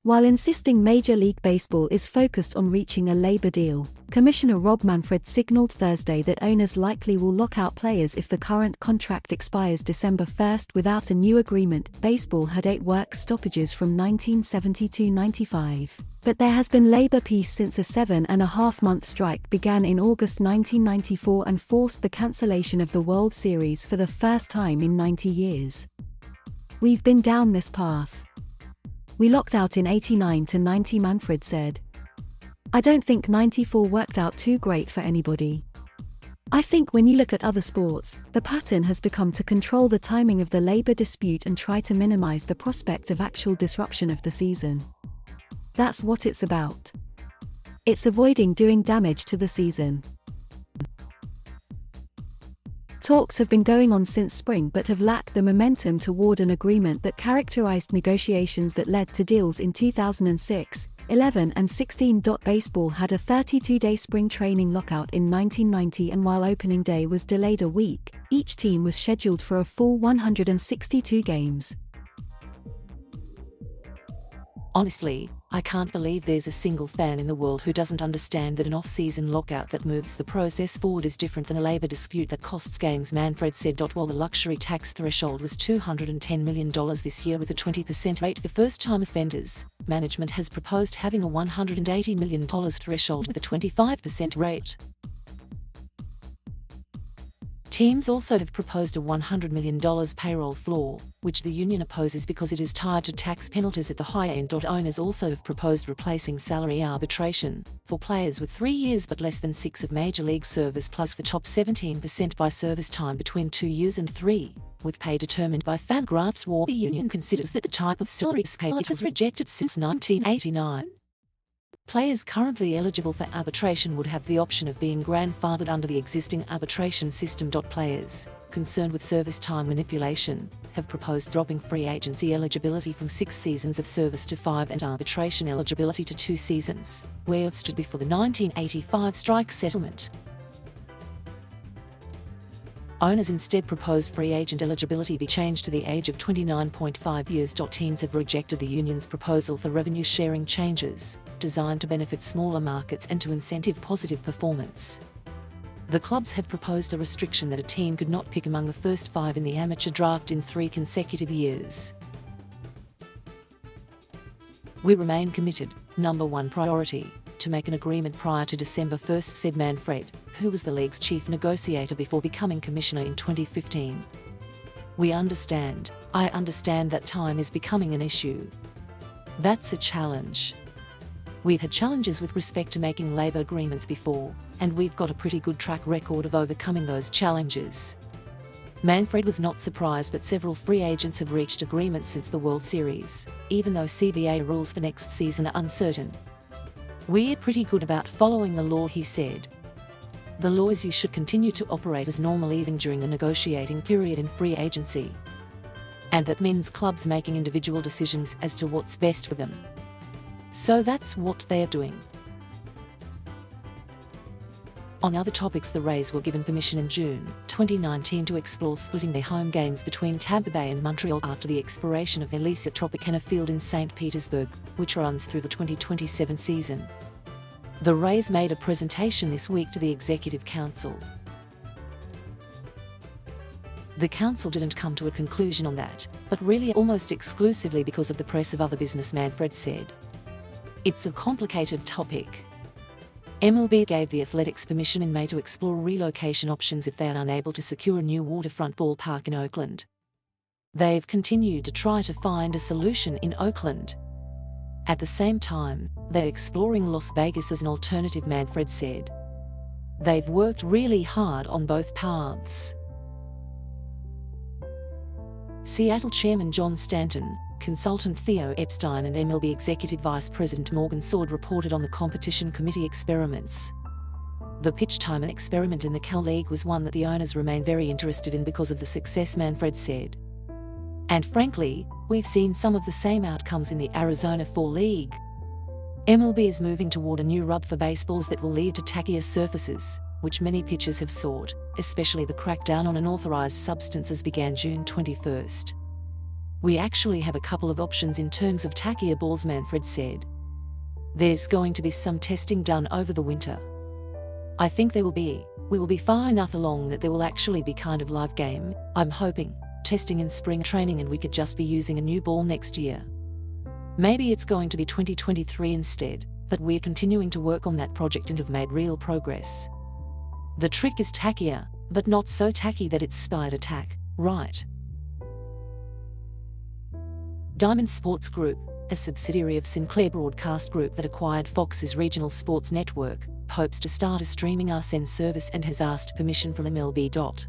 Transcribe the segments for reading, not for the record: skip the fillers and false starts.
While insisting Major League Baseball is focused on reaching a labor deal, Commissioner Rob Manfred signaled Thursday that owners likely will lock out players if the current contract expires December 1 without a new agreement. Baseball had 8 work stoppages from 1970–95, but there has been labor peace since a 7.5-month strike began in August 1994 and forced the cancellation of the World Series for the first time in 90 years. "We've been down this path. We locked out in 89–90, Manfred said. "I don't think 94 worked out too great for anybody. I think when you look at other sports, the pattern has become to control the timing of the labor dispute and try to minimize the prospect of actual disruption of the season. That's what it's about. It's avoiding doing damage to the season." Talks have been going on since spring but have lacked the momentum toward an agreement that characterized negotiations that led to deals in 2006, 11 and 16. Baseball had a 32-day spring training lockout in 1990, and while opening day was delayed a week, each team was scheduled for a full 162 games. "Honestly, I can't believe there's a single fan in the world who doesn't understand that an off-season lockout that moves the process forward is different than a labor dispute that costs games," Manfred said. While the luxury tax threshold was $210 million this year with a 20% rate for first-time offenders, management has proposed having a $180 million threshold with a 25% rate. Teams also have proposed a $100 million payroll floor, which the union opposes because it is tied to tax penalties at the higher end. Owners also have proposed replacing salary arbitration for players with 3 years but less than 6 of major league service, plus the top 17% by service time between 2 years and 3, with pay determined by Fangraphs. War. The union considers that the type of salary scale it has rejected since 1989. Players currently eligible for arbitration would have the option of being grandfathered under the existing arbitration system. Players, concerned with service time manipulation, have proposed dropping free agency eligibility from 6 seasons of service to 5 and arbitration eligibility to 2 seasons, where it stood before the 1985 strike settlement. Owners instead proposed free agent eligibility be changed to the age of 29.5 years. Teams have rejected the union's proposal for revenue sharing changes, designed to benefit smaller markets and to incentive positive performance. The clubs have proposed a restriction that a team could not pick among the first 5 in the amateur draft in 3 consecutive years. "We remain committed, number one priority, to make an agreement prior to December 1, said Manfred, who was the league's chief negotiator before becoming commissioner in 2015. I understand that time is becoming an issue. That's a challenge. We've had challenges with respect to making labor agreements before, and we've got a pretty good track record of overcoming those challenges." Manfred was not surprised that several free agents have reached agreements since the World Series, even though CBA rules for next season are uncertain. "We're pretty good about following the law," he said. "The law is you should continue to operate as normal even during the negotiating period in free agency. And that means clubs making individual decisions as to what's best for them. So that's what they are doing." On other topics, the Rays were given permission in June 2019 to explore splitting their home games between Tampa Bay and Montreal after the expiration of their lease at Tropicana Field in St. Petersburg, which runs through the 2027 season. The Rays made a presentation this week to the Executive Council. The council didn't come to a conclusion on that, but really almost exclusively because of the press of other business, Manfred said. "It's a complicated topic. MLB gave the Athletics permission in May to explore relocation options if they are unable to secure a new waterfront ballpark in Oakland. They've continued to try to find a solution in Oakland. At the same time, they're exploring Las Vegas as an alternative," Manfred said. "They've worked really hard on both paths." Seattle Chairman John Stanton, consultant Theo Epstein and MLB Executive Vice President Morgan Sword reported on the competition committee experiments. "The pitch time experiment in the Cal League was one that the owners remain very interested in because of the success," Manfred said. "And frankly, we've seen some of the same outcomes in the Arizona Fall League. MLB is moving toward a new rub for baseballs that will lead to tackier surfaces, which many pitchers have sought, especially the crackdown on unauthorized substances began June 21. We actually have a couple of options in terms of tackier balls, Manfred said. There's going to be some testing done over the winter. I think we will be far enough along that there will actually be kind of live game, I'm hoping, testing in spring training, and we could just be using a new ball next year. Maybe it's going to be 2023 instead, but we're continuing to work on that project and have made real progress. The trick is tackier, but not so tacky that it's spied attack, right? Diamond Sports Group, a subsidiary of Sinclair Broadcast Group that acquired Fox's regional sports network, hopes to start a streaming RSN service and has asked permission from MLB.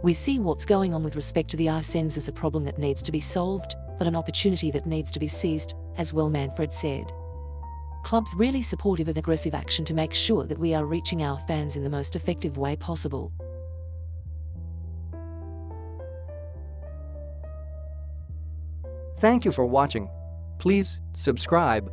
We see what's going on with respect to the RSNs as a problem that needs to be solved, but an opportunity that needs to be seized, as well, Manfred said. Clubs really supportive of aggressive action to make sure that we are reaching our fans in the most effective way possible. Thank you for watching. Please subscribe